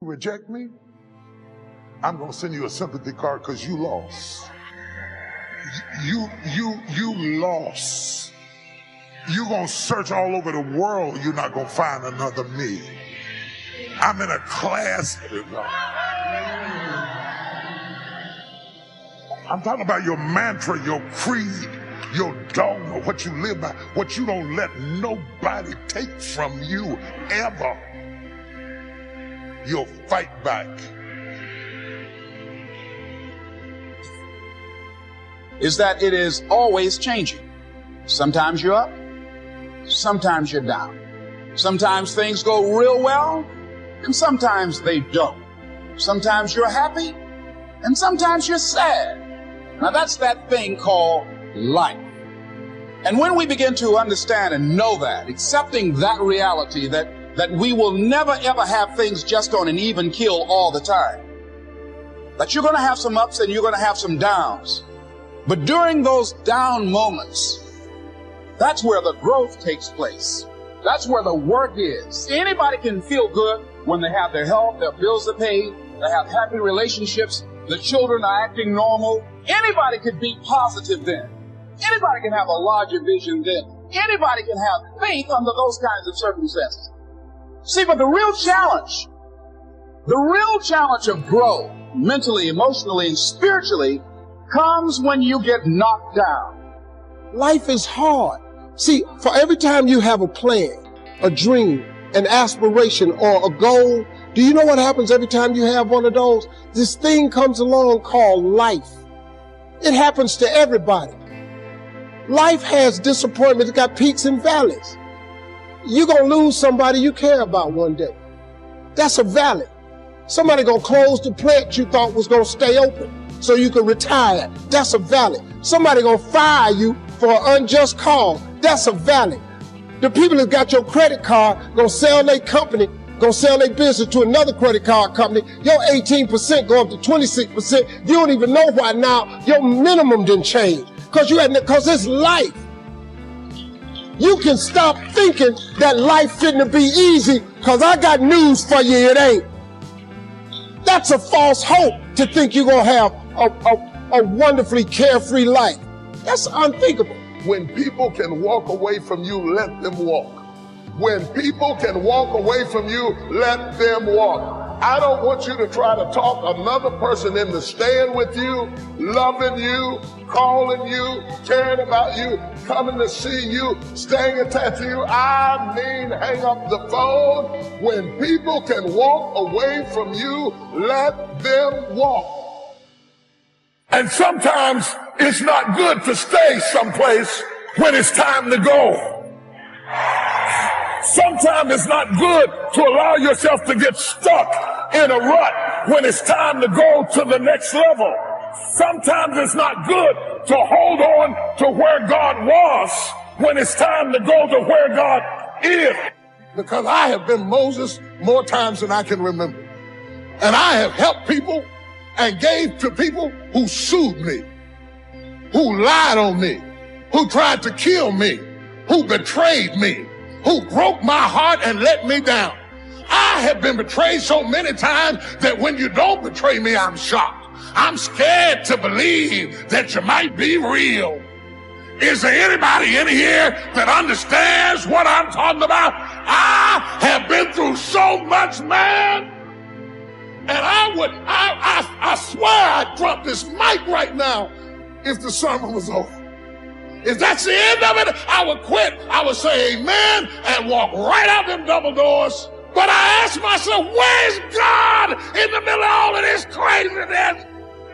Reject me, I'm going to send you a sympathy card because you lost. You lost. You're going to search all over the world. You're not going to find another me. I'm in a class. I'm talking about your mantra, your creed, your dogma, what you live by, what you don't let nobody take from you ever. You'll fight back. Is that it is always changing. Sometimes you're up, sometimes you're down. Sometimes things go real well, and sometimes they don't. Sometimes you're happy, and sometimes you're sad. Now that's that thing called life. And when we begin to understand and know that, accepting that reality that we will never ever have things just on an even keel all the time, that you're going to have some ups and you're going to have some downs. But during those down moments, that's where the growth takes place. That's where the work is. Anybody can feel good when they have their health, their bills are paid, they have happy relationships, the children are acting normal. Anybody can be positive then. Anybody can have a larger vision then. Anybody can have faith under those kinds of circumstances. See, but the real challenge of growth, mentally, emotionally, and spiritually, comes when you get knocked down. Life is hard. See, for every time you have a plan, a dream, an aspiration, or a goal, do you know what happens every time you have one of those? This thing comes along called life. It happens to everybody. Life has disappointment. It's got peaks and valleys. You're going to lose somebody you care about one day. That's a valley. Somebody going to close the plant you thought was going to stay open so you can retire. That's a valley. Somebody going to fire you for an unjust cause. That's a valley. The people that got your credit card going to sell their company, going to sell their business to another credit card company. Your 18% go up to 26%. You don't even know why now your minimum didn't change because it's life. You can stop thinking that life fitting be easy because I got news for you, it ain't. That's a false hope to think you're going to have a wonderfully carefree life. That's unthinkable. When people can walk away from you, let them walk. When people can walk away from you, let them walk. I don't want you to try to talk another person into staying with you, loving you, calling you, caring about you, coming to see you, staying attached to you. I mean, hang up the phone. When people can walk away from you, let them walk. And sometimes it's not good to stay someplace when it's time to go. Sometimes it's not good to allow yourself to get stuck in a rut when it's time to go to the next level. Sometimes it's not good to hold on to where God was when it's time to go to where God is. Because I have been Moses more times than I can remember. And I have helped people and gave to people who sued me, who lied on me, who tried to kill me, who betrayed me, who broke my heart and let me down. I have been betrayed so many times that when you don't betray me, I'm shocked. I'm scared to believe that you might be real. Is there anybody in here that understands what I'm talking about? I have been through so much, man. And I swear I'd drop this mic right now if the sermon was over. If that's the end of it, I would quit. I would say amen and walk right out them double doors. But I ask myself, where's God in the middle of all of this craziness?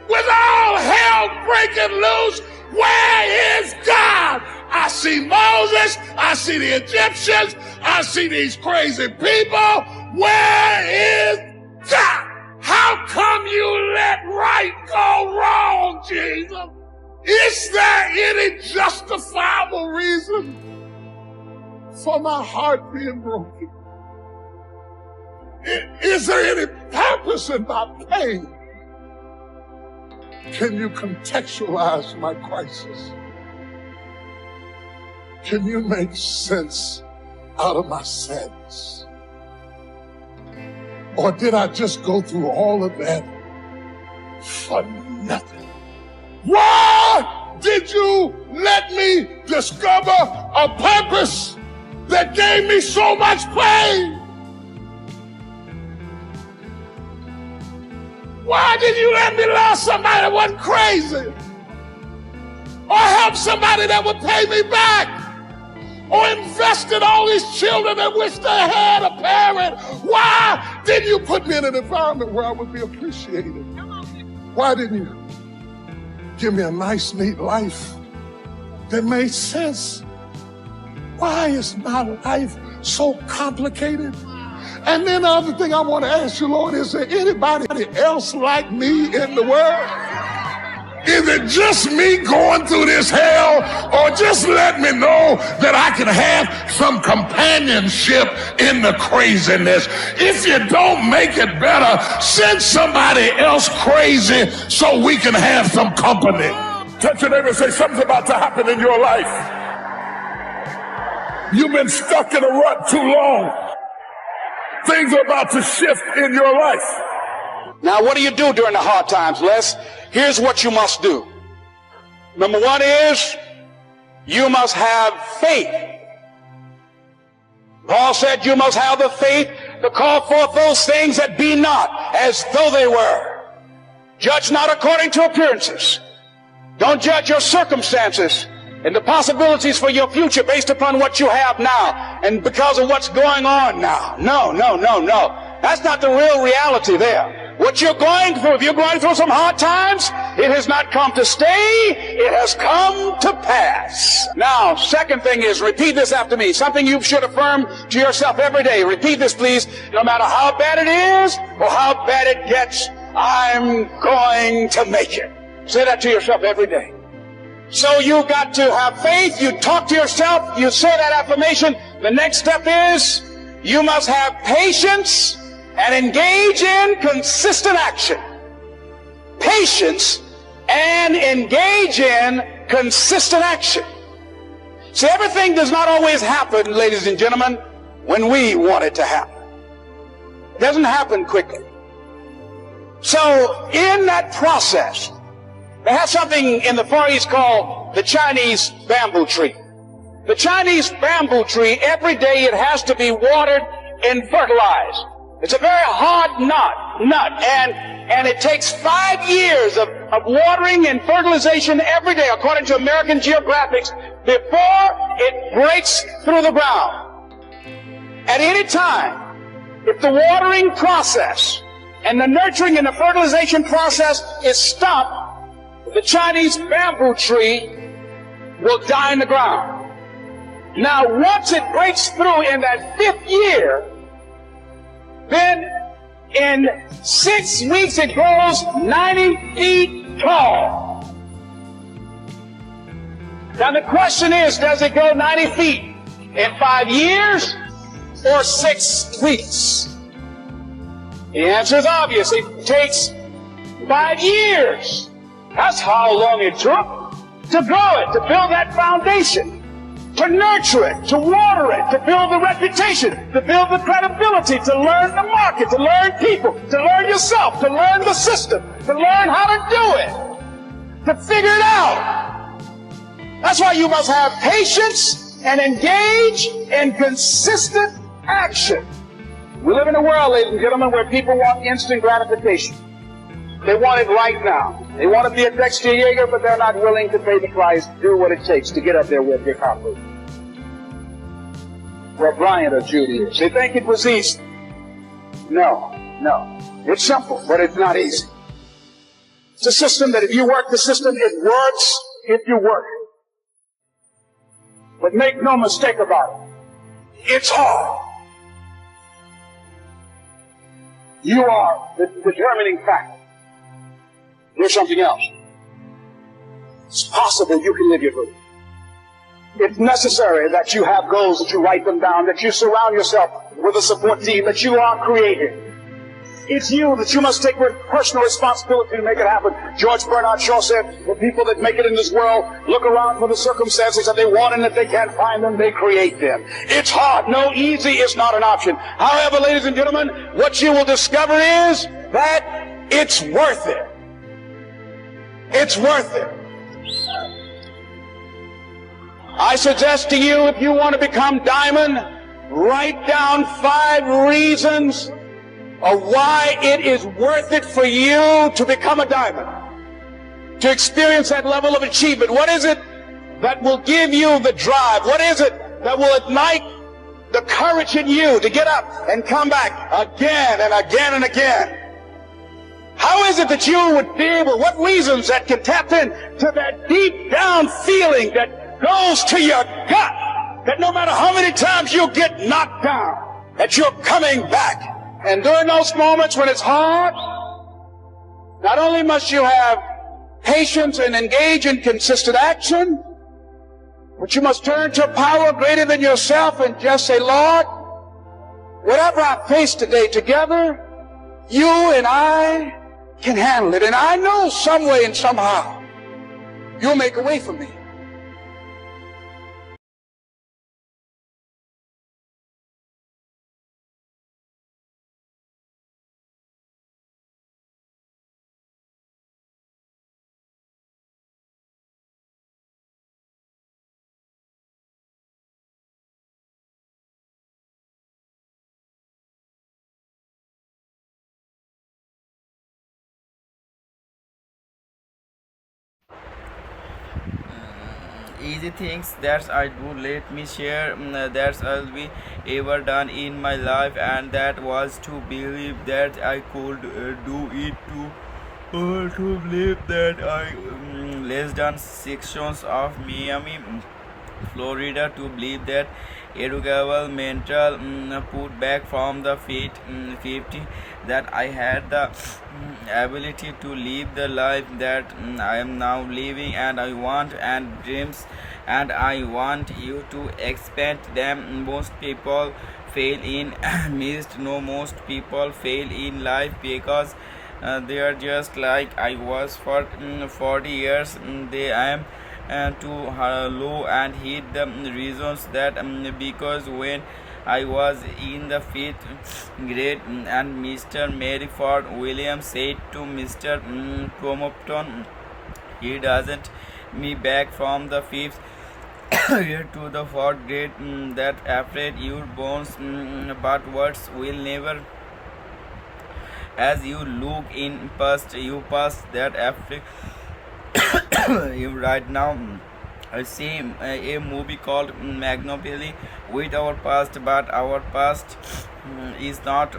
With all hell breaking loose, where is God? I see Moses, I see the Egyptians, I see these crazy people. Where is God? How come you let right go wrong, Jesus? Is there any justifiable reason for my heart being broken? Is there any purpose in my pain? Can you contextualize my crisis? Can you make sense out of my sadness? Or did I just go through all of that for nothing? Why did you let me discover a purpose that gave me so much pain? Why did you let me love somebody that wasn't crazy? Or help somebody that would pay me back? Or invest in all these children that wish they had a parent? Why didn't you put me in an environment where I would be appreciated? Why didn't you give me a nice, neat life that made sense? Why is my life so complicated? And then the other thing I want to ask you, Lord, is there anybody else like me in the world? Is it just me going through this hell, or just let me know that I can have some companionship in the craziness? If you don't make it better, send somebody else crazy so we can have some company. Touch your neighbor and say, something's about to happen in your life. You've been stuck in a rut too long. Things are about to shift in your life. Now, what do you do during the hard times, Les? Here's what you must do. Number one is, you must have faith. Paul said you must have the faith to call forth those things that be not as though they were. Judge not according to appearances. Don't judge your circumstances and the possibilities for your future based upon what you have now and because of what's going on now. No. That's not the real reality there. What you're going through, if you're going through some hard times, it has not come to stay, it has come to pass. Now, second thing is, repeat this after me. Something you should affirm to yourself every day. Repeat this, please. No matter how bad it is or how bad it gets, I'm going to make it. Say that to yourself every day. So you've got to have faith. You talk to yourself. You say that affirmation. The next step is, you must have patience and engage in consistent action. Patience and engage in consistent action. See, everything does not always happen, ladies and gentlemen, when we want it to happen. It doesn't happen quickly. So in that process, they have something in the Far East called the Chinese bamboo tree. The Chinese bamboo tree, every day it has to be watered and fertilized. It's a very hard nut, and it takes 5 years of watering and fertilization every day, according to American Geographics, before it breaks through the ground. At any time, if the watering process and the nurturing and the fertilization process is stopped, the Chinese bamboo tree will die in the ground. Now, once it breaks through in that 5th year, then in 6 weeks it grows 90 feet tall. Now the question is, does it grow 90 feet in 5 years or 6 weeks? The answer is obvious. It takes 5 years. That's how long it took to grow it, to build that foundation, to nurture it, to water it, to build the reputation, to build the credibility, to learn the market, to learn people, to learn yourself, to learn the system, to learn how to do it, to figure it out. That's why you must have patience and engage in consistent action. We live in a world, ladies and gentlemen, where people want instant gratification. They want it right now. They want to be a Dexter Yeager, but they're not willing to pay the price, do what it takes to get up there where they're confident. Where Bryant or Judy is. They think it was easy. No. It's simple, but it's not easy. It's a system that if you work the system, it works if you work it. But make no mistake about it. It's hard. You are the determining factor. Here's something else. It's possible you can live your dream. It's necessary that you have goals, that you write them down, that you surround yourself with a support team, that you are creative. It's you that you must take personal responsibility to make it happen. George Bernard Shaw said, the people that make it in this world look around for the circumstances that they want, and if they can't find them, they create them. It's hard. No, easy is not an option. However, ladies and gentlemen, what you will discover is that it's worth it. It's worth it. I suggest to you, if you want to become diamond, write down 5 reasons of why it is worth it for you to become a diamond, to experience that level of achievement. What is it that will give you the drive? What is it that will ignite the courage in you to get up and come back again and again and again? How is it that you would be able, what reasons that can tap into that deep down feeling that goes to your gut, that no matter how many times you get knocked down, that you're coming back? And during those moments when it's hard, not only must you have patience and engage in consistent action, but you must turn to a power greater than yourself and just say, Lord, whatever I face today together, you and I can handle it. And I know some way and somehow you'll make a way for me. Easy things that I do, let me share that I'll be ever done in my life, and that was to believe that I could do it, to believe that I less than sections of Miami, Florida, to believe that educable mental put back from the 50, that I had the ability to live the life that I am now living, and I want and dreams, and I want you to expand them. Most people fail in midst. No, most people fail in life because they are just like I was for 40 years. They am too low and hit the reasons that because when I was in the 5th grade and Mr. Maryford Williams said to Mr. Crompton, he doesn't me back from the 5th grade to the 4th grade, that afraid your bones, but words will never. As you look in past, you pass that after you right now. I see a movie called Magnolia with our past, but our past is not.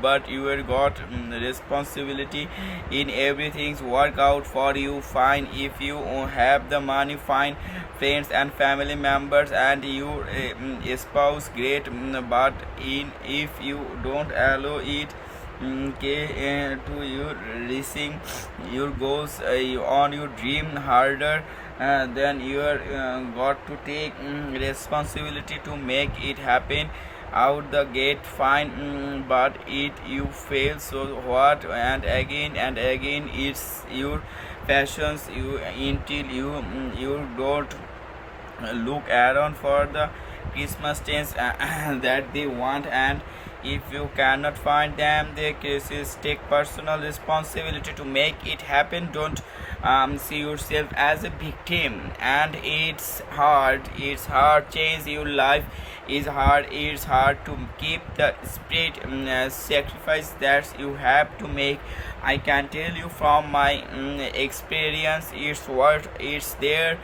But you have got responsibility in everything's work out for you. Fine, if you have the money, fine, friends and family members and your spouse, great. But if you don't allow it to your reaching your goals on your dream harder, then you are got to take responsibility to make it happen out the gate. Fine, but it you fail, so what? And again it's your passions you until you don't look around for the Christmas things that they want, and if you cannot find them, the cases take personal responsibility to make it happen. Don't see yourself as a victim. And it's hard. Change your life is hard. It's hard to keep the spirit sacrifice that you have to make. I can tell you from my experience, it's what it's there.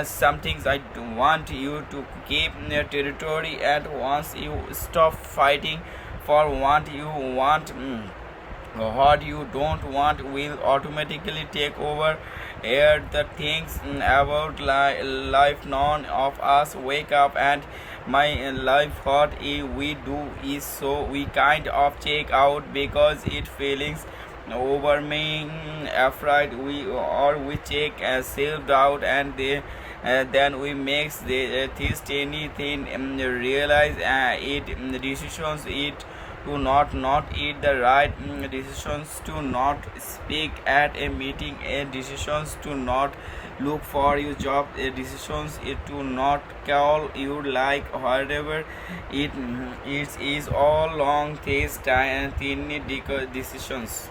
Some things I do want you to keep your territory, and once you stop fighting for what you want, what you don't want will automatically take over. Here the things about life, none of us wake up and my life, what we do is so we kind of check out because it feelings over me afraid we check self doubt, and then we makes the this anything realize it decisions it to not eat the right decisions to not speak at a meeting decisions to not look for your job decisions to not call you like whatever it is all long these tiny decisions.